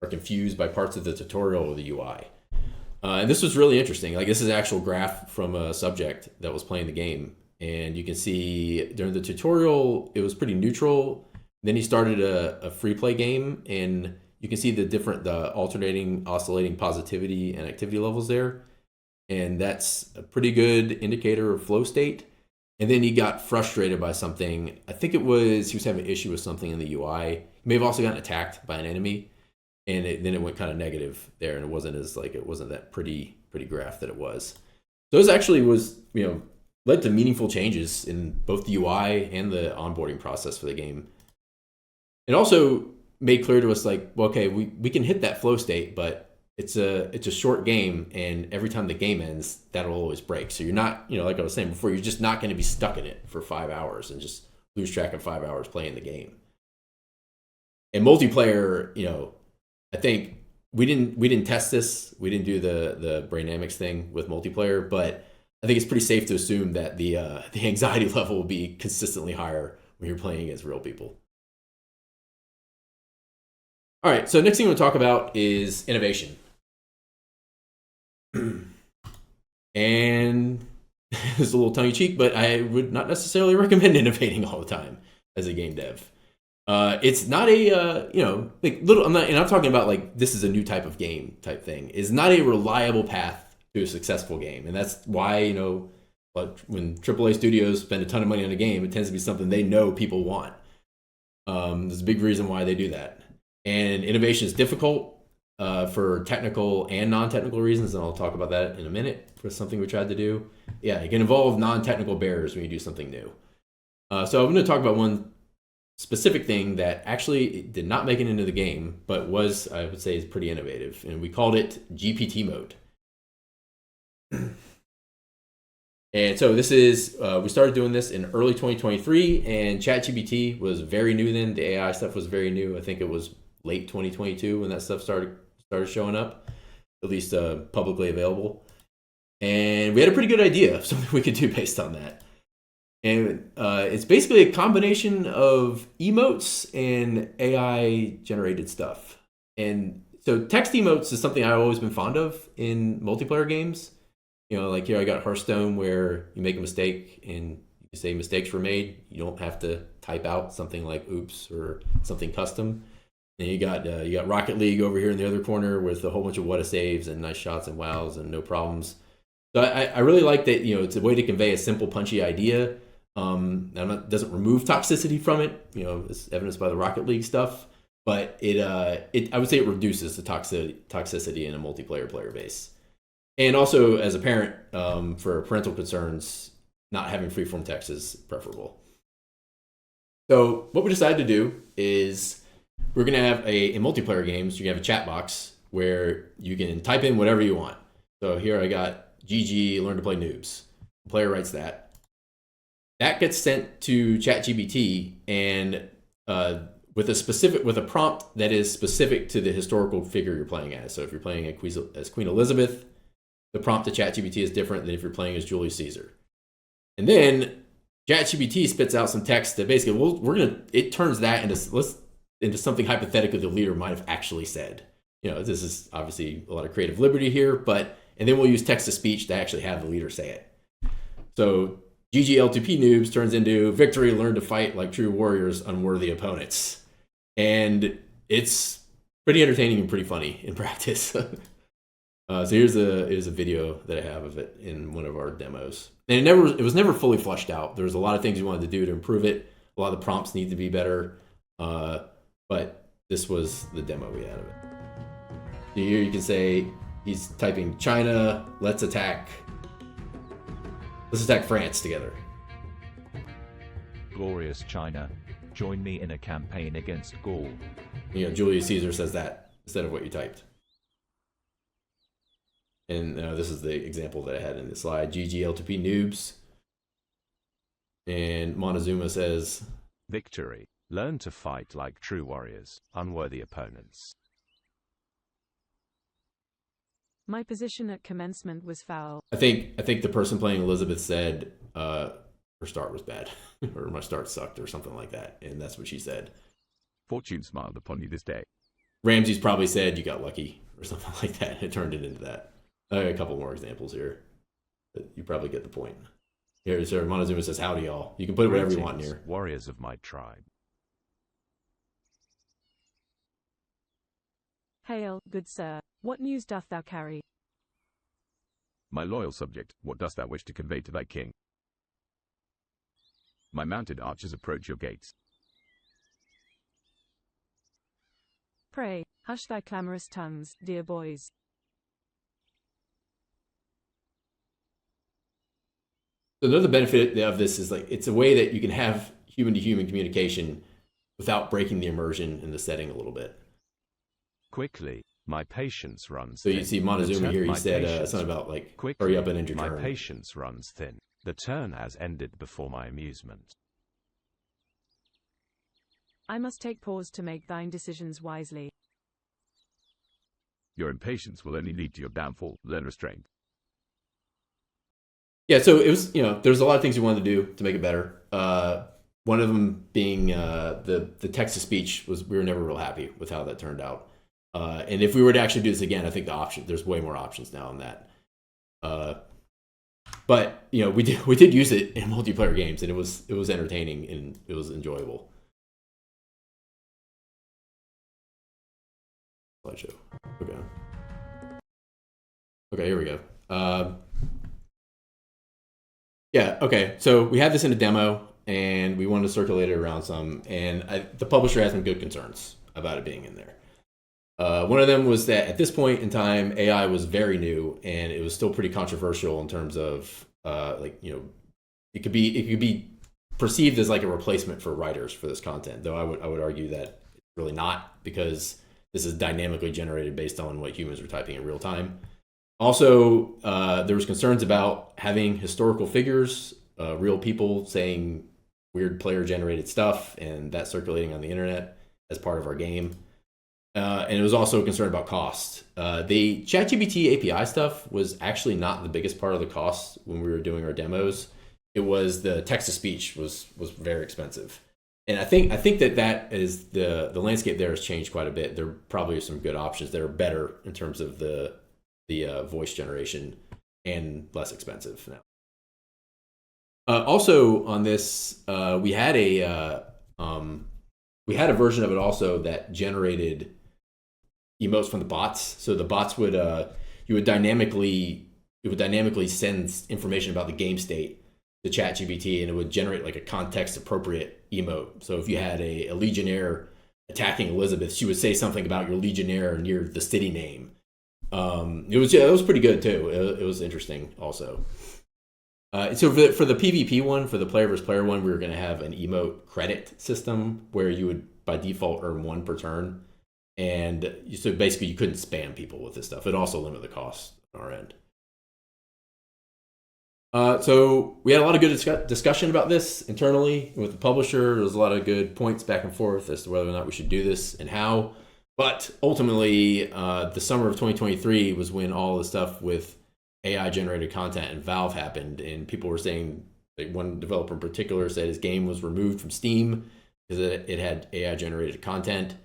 or confused by parts of the tutorial or the UI. And this was really interesting. Like, this is an actual graph from a subject that was playing the game, and you can see during the tutorial it was pretty neutral. Then he started a free play game, and you can see the alternating, oscillating positivity and activity levels there, and that's a pretty good indicator of flow state. And then he got frustrated by something. I think he was having an issue with something in the UI. He may have also gotten attacked by an enemy, and then it went kind of negative there, and it wasn't that pretty graph that it was. So this actually was, led to meaningful changes in both the UI and the onboarding process for the game. It also made clear to us, like, well, okay, we can hit that flow state, but it's a short game, and every time the game ends, that'll always break. So you're not, like I was saying before, you're just not going to be stuck in it for 5 hours and just lose track of 5 hours playing the game. And multiplayer, I think we didn't test this. We didn't do the Brainamics thing with multiplayer, but I think it's pretty safe to assume that the anxiety level will be consistently higher when you're playing against real people. All right, so next thing we'll talk about is innovation. And it's a little tongue-in-cheek, but I would not necessarily recommend innovating all the time as a game dev. It's not a like little. I'm not, and I'm talking about like this is a new type of game type thing. Is not a reliable path to a successful game, and that's why like when AAA studios spend a ton of money on a game, it tends to be something they know people want. There's a big reason why they do that, and innovation is difficult for technical and non-technical reasons, and I'll talk about that in a minute. For something we tried to do, yeah, it can involve non-technical barriers when you do something new. So I'm going to talk about one specific thing that actually did not make it into the game, but was, I would say, is pretty innovative, and we called it GPT mode. And so this is, we started doing this in early 2023, and ChatGPT was very new then. The AI stuff was very new. I think it was late 2022 when that stuff started showing up, at least publicly available. And we had a pretty good idea of something we could do based on that. And it's basically a combination of emotes and AI generated stuff. And so text emotes is something I've always been fond of in multiplayer games. Like here I got Hearthstone, where you make a mistake and you say mistakes were made. You don't have to type out something like oops or something custom. And you got Rocket League over here in the other corner with a whole bunch of what saves and nice shots and wows and no problems. So I really like that. It's a way to convey a simple, punchy idea. Doesn't remove toxicity from it. It's evidenced by the Rocket League stuff, but I would say it reduces the toxicity in a multiplayer player base. And also, as a parent, for parental concerns, not having freeform text is preferable. So what we decided to do is we're going to have in multiplayer games, you can have a chat box where you can type in whatever you want. So here I got GG, learn to play noobs. The player writes that. That gets sent to ChatGPT, and with a prompt that is specific to the historical figure you're playing as. So if you're playing as Queen Elizabeth, the prompt to ChatGPT is different than if you're playing as Julius Caesar. And then ChatGPT spits out some text that basically it turns that into something hypothetical the leader might have actually said. This is obviously a lot of creative liberty here, and then we'll use text to speech to actually have the leader say it. So GG L2P noobs turns into victory, learn to fight like true warriors, unworthy opponents. And it's pretty entertaining and pretty funny in practice. So here's a video that I have of it in one of our demos. And it was never fully fleshed out. There was a lot of things we wanted to do to improve it. A lot of the prompts need to be better. But this was the demo we had of it. So here you can say he's typing China, let's attack France together.
Glorious China, join me in a campaign against Gaul.
Julius Caesar says that instead of what you typed. And this is the example that I had in the slide. GG L2P noobs. And Montezuma says,
victory, learn to fight like true warriors, unworthy opponents.
My position at commencement was foul.
I think the person playing Elizabeth said her start was bad, or my start sucked, or something like that, and that's what she said.
Fortune smiled upon you this day.
Ramsey's probably said you got lucky, or something like that. It turned it into that. I got a couple more examples here, but you probably get the point. Here, Sir Montezuma says, howdy, y'all. You can put whatever you want in here.
Warriors of my tribe.
Hail, good sir. What news doth thou carry?
My loyal subject, what dost thou wish to convey to thy king? My mounted archers approach your gates.
Pray, hush thy clamorous tongues, dear boys.
So another benefit of this is it's a way that you can have human-to-human communication without breaking the immersion in the setting a little bit.
Quickly, my patience runs
thin.
So
you see Montezuma here, he said something about hurry up and end your turn.
My patience runs thin. The turn has ended before my amusement.
I must take pause to make thine decisions wisely.
Your impatience will only lead to your downfall. Learn restraint.
Yeah, so it was, there's a lot of things we wanted to do to make it better. One of them being the text to speech we were never real happy with how that turned out. And if we were to actually do this again, I think there's way more options now on that. But we did use it in multiplayer games, and it was entertaining and it was enjoyable. Slideshow. Okay, here we go. Yeah, okay. So we had this in a demo, and we wanted to circulate it around some, and the publisher had some good concerns about it being in there. One of them was that at this point in time, AI was very new, and it was still pretty controversial in terms of it could be perceived as like a replacement for writers for this content. Though I would argue that it's really not, because this is dynamically generated based on what humans are typing in real time. Also, there was concerns about having historical figures, real people saying weird player-generated stuff, and that circulating on the internet as part of our game. And it was also a concern about cost. The ChatGPT API stuff was actually not the biggest part of the cost when we were doing our demos. It was the text-to-speech was very expensive. And I think that is the landscape there has changed quite a bit. There probably are some good options that are better in terms of the voice generation and less expensive now. Also on this, we had a version of it also that generated emotes from the bots. So the bots would dynamically send information about the game state to ChatGPT, and it would generate like a context appropriate emote. So if you had a legionnaire attacking Elizabeth, she would say something about your legionnaire near the city name. It was pretty good too. It was interesting also. So for the PvP one, for the player versus player one, we were going to have an emote credit system where you would by default earn 1 per turn, and so basically you couldn't spam people with this stuff. It also limited the cost on our end. So we had a lot of good discussion about this internally with the publisher. There was a lot of good points back and forth as to whether or not we should do this and how. But ultimately, the summer of 2023 was when all the stuff with AI-generated content and Valve happened, and people were saying, like one developer in particular said his game was removed from Steam because it had AI-generated content.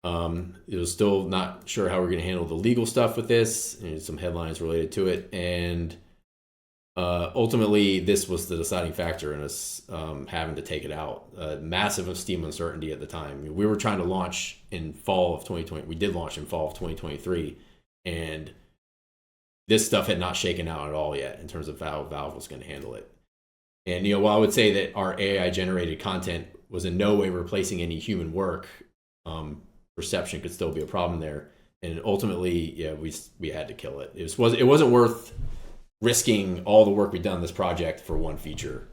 It was still not sure how we're going to handle the legal stuff with this, and some headlines related to it, and ultimately, this was the deciding factor in us having to take it out. Massive Steam uncertainty at the time. We were trying to launch in fall of 2020. We did launch in fall of 2023, and this stuff had not shaken out at all yet in terms of how Valve was going to handle it. And while I would say that our AI-generated content was in no way replacing any human work, perception could still be a problem there. And ultimately, yeah, we had to kill it. It wasn't worth risking all the work we've done on this project for one feature,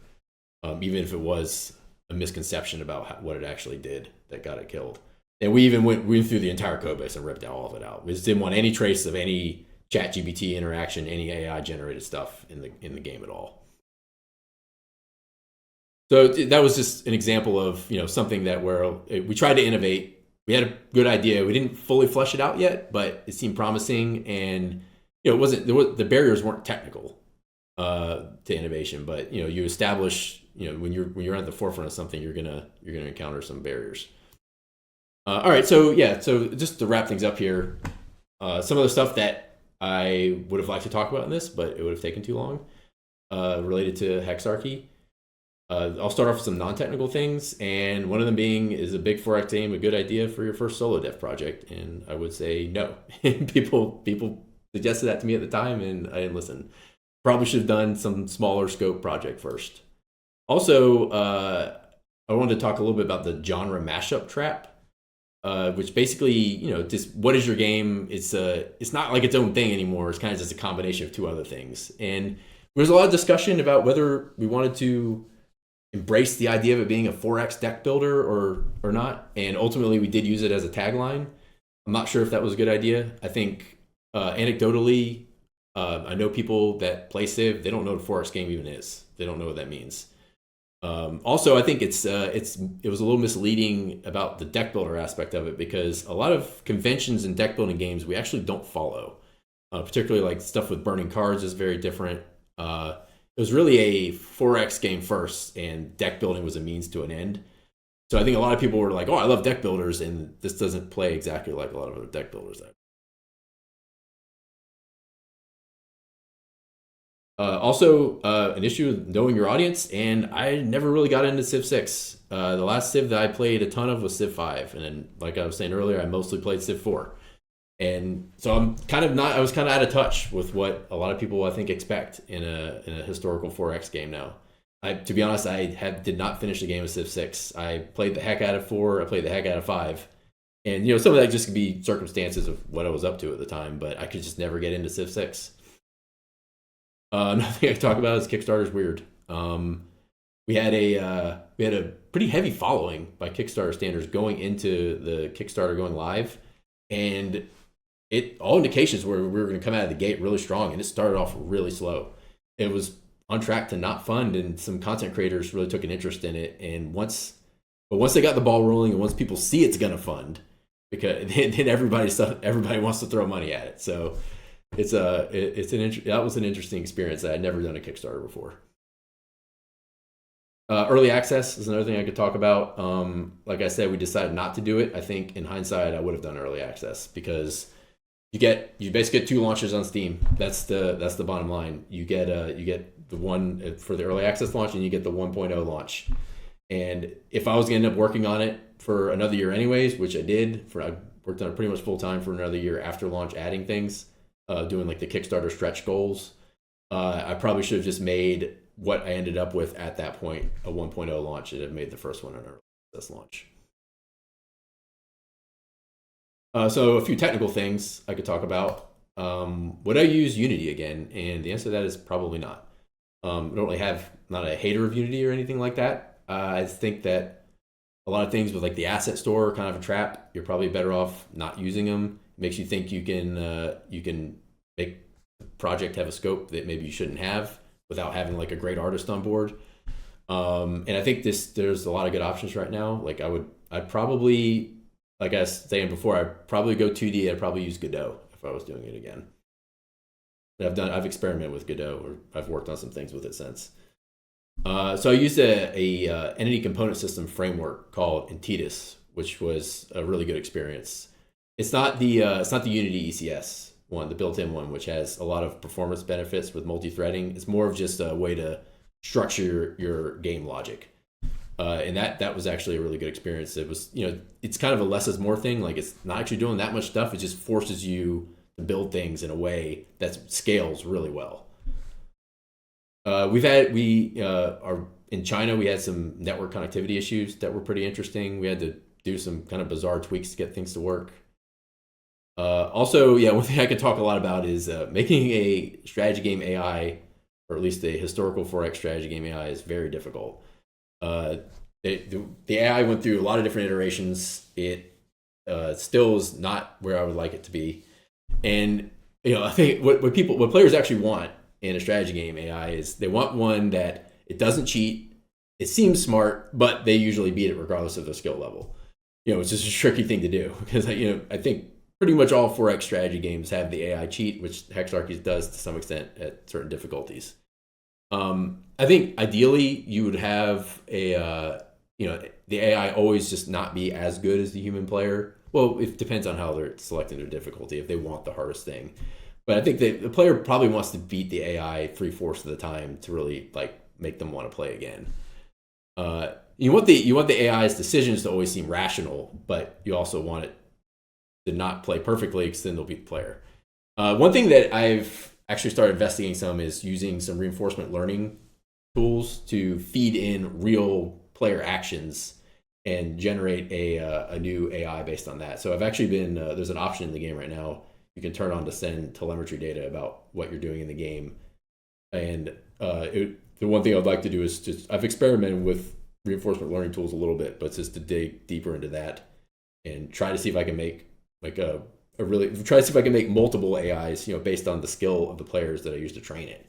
even if it was a misconception about what it actually did that got it killed. And we even went through the entire code base and ripped all of it out. We just didn't want any trace of any ChatGPT interaction, any AI generated stuff in the game at all. So that was just an example of something that where we tried to innovate. We had a good idea. We didn't fully flesh it out yet, but it seemed promising, and the barriers weren't technical to innovation, but you establish when you're at the forefront of something, you're gonna encounter some barriers. All right, so just to wrap things up here, some of the stuff that I would have liked to talk about in this, but it would have taken too long, related to Hexarchy. I'll start off with some non-technical things, and one of them being, is a big 4X aim a good idea for your first solo dev project? And I would say no. people suggested that to me at the time, and I didn't listen. Probably should have done some smaller scope project first. Also, I wanted to talk a little bit about the genre mashup trap, which basically, just what is your game? It's not like its own thing anymore. It's kind of just a combination of two other things. And there was a lot of discussion about whether we wanted to embrace the idea of it being a 4X deck builder or not. And ultimately, we did use it as a tagline. I'm not sure if that was a good idea. I think anecdotally, I know people that play Civ, they don't know what a 4X game even is. They don't know what that means. Also, I think it was a little misleading about the deck builder aspect of it, because a lot of conventions in deck building games we actually don't follow. Particularly like stuff with burning cards is very different. it was really a 4X game first, and deck building was a means to an end. So I think a lot of people were like, "Oh, I love deck builders," and this doesn't play exactly like a lot of other deck builders. Also, an issue with knowing your audience, and I never really got into Civ 6. The last Civ that I played a ton of was Civ 5, and then, like I was saying earlier, I mostly played Civ 4. And so I was kind of out of touch with what a lot of people, I think, expect in a historical 4X game now. To be honest, did not finish a game of Civ 6. I played the heck out of 4, I played the heck out of 5. And, some of that just could be circumstances of what I was up to at the time, but I could just never get into Civ 6. Another thing I talk about is Kickstarter's weird. We had a pretty heavy following by Kickstarter standards going into the Kickstarter going live, and all indications were we were going to come out of the gate really strong, and it started off really slow. It was on track to not fund, and some content creators really took an interest in it. And once they got the ball rolling, and once people see it's going to fund, because then everybody wants to throw money at it. So that was an interesting experience that I'd never done a Kickstarter before. Early access is another thing I could talk about. Like I said, we decided not to do it. I think in hindsight, I would have done early access because you basically get 2 launches on Steam. That's the bottom line. You get the one for the early access launch, and you get the 1.0 launch. And if I was going to end up working on it for another year anyways, which I did, I worked on it pretty much full time for another year after launch, adding things. Doing like the Kickstarter stretch goals, I probably should have just made what I ended up with at that point a 1.0 launch and have made the first one an early access launch. So a few technical things I could talk about. Would I use Unity again? And the answer to that is probably not. I don't really not a hater of Unity or anything like that. I think that a lot of things with like the asset store are kind of a trap. You're probably better off not using them. It makes you think you can make the project have a scope that maybe you shouldn't have without having like a great artist on board. And I think there's a lot of good options right now. Like I'd probably, like I was saying before, I'd probably go 2D. I'd probably use Godot if I was doing it again. I've experimented with Godot, or I've worked on some things with it since. So I used a entity component system framework called Entitas, which was a really good experience. It's not the Unity ECS one, the built-in one, which has a lot of performance benefits with multi-threading. It's more of just a way to structure your game logic. And that was actually a really good experience. It was, it's kind of a less is more thing. Like it's not actually doing that much stuff. It just forces you to build things in a way that scales really well. In China, we had some network connectivity issues that were pretty interesting. We had to do some kind of bizarre tweaks to get things to work. Also, one thing I could talk a lot about is making a strategy game AI, or at least a historical 4X strategy game AI, is very difficult. The AI went through a lot of different iterations. It still is not where I would like it to be. And I think what players actually want in a strategy game AI is they want one that it doesn't cheat, it seems smart, but they usually beat it regardless of their skill level. It's just a tricky thing to do because I think pretty much all 4X strategy games have the AI cheat, which Hexarchy does to some extent at certain difficulties. I think ideally you would have the AI always just not be as good as the human player. Well, it depends on how they're selecting their difficulty, if they want the hardest thing. But I think that the player probably wants to beat the AI 3/4 of the time to really make them want to play again. You want the AI's decisions to always seem rational, but you also want it to not play perfectly because then they'll beat the player. One thing that I've actually started investigating some is using some reinforcement learning tools to feed in real player actions and generate a new AI based on that. So I've actually been there's an option in the game right now you can turn on to send telemetry data about what you're doing in the game. And the one thing I'd like to do is I've experimented with reinforcement learning tools a little bit, but it's just to dig deeper into that and try to see if I can make multiple AIs, based on the skill of the players that I use to train it.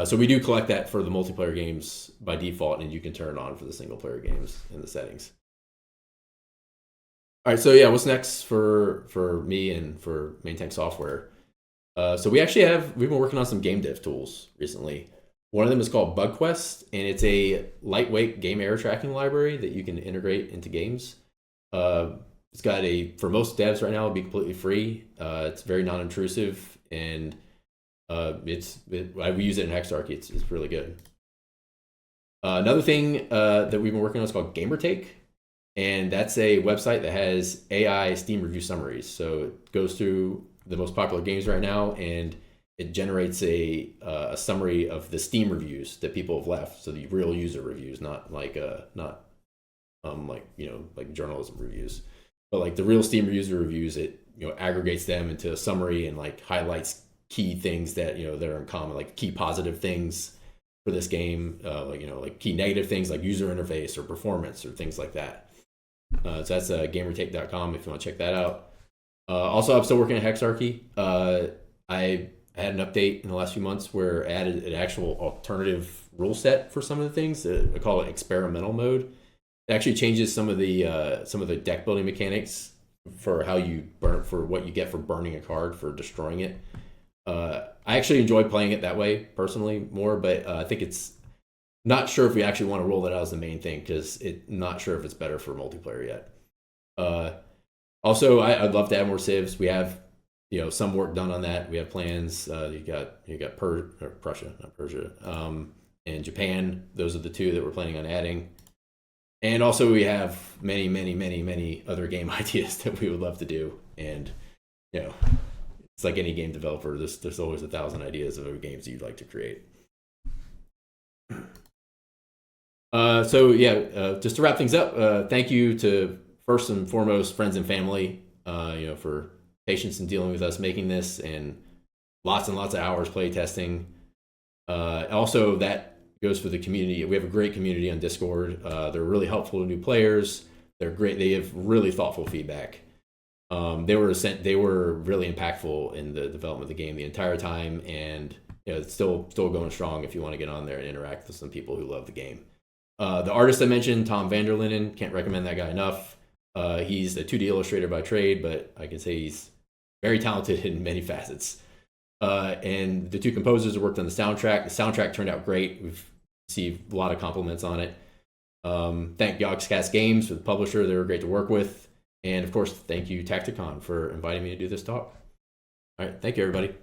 So we do collect that for the multiplayer games by default, and you can turn it on for the single player games in the settings. All right, so what's next for me and for Main Tank Software? So we've been working on some game dev tools recently. One of them is called BugQuest, and it's a lightweight game error tracking library that you can integrate into games. It's got for most devs right now, it'll be completely free. It's very non-intrusive, and I use it in Hexarchy. It's really good. Another thing that we've been working on is called GamerTake, and that's a website that has AI Steam review summaries. So it goes through the most popular games right now, and it generates a summary of the Steam reviews that people have left. So the real user reviews, not like journalism reviews, but like the real Steam user reviews. It aggregates them into a summary and like highlights key things that that are in common, like key positive things for this game, like key negative things like user interface or performance or things like that. So that's gamertake.com if you want to check that out. Also, I'm still working at Hexarchy. I had an update in the last few months where I added an actual alternative rule set for some of the things. I call it experimental mode. It actually changes some of the deck building mechanics for how you burn, for what you get for burning a card, for destroying it. I actually enjoy playing it that way personally more, but I think it's not sure if we actually want to roll that out as the main thing, because not sure if it's better for multiplayer yet. Also, I'd love to add more civs. We have some work done on that. We have plans. You got Prussia, not Persia, and Japan. Those are the two that we're planning on adding. And also we have many other game ideas that we would love to do. And it's like any game developer. There's always 1,000 ideas of games that you'd like to create. Just to wrap things up, thank you to first and foremost friends and family, for patience in dealing with us making this, and lots of hours play testing. Also, that goes for the community. We have a great community on Discord. They're really helpful to new players. They're great. They have really thoughtful feedback. They were really impactful in the development of the game the entire time, and it's still going strong if you want to get on there and interact with some people who love the game. The artist I mentioned, Tom Vanderlinden, can't recommend that guy enough. He's a 2D illustrator by trade, but I can say he's very talented in many facets. And the two composers who worked on the soundtrack. The soundtrack turned out great. We've received a lot of compliments on it. Thank Yogscast Games for the publisher. They were great to work with. And of course, thank you TactiCon for inviting me to do this talk. All right, thank you everybody.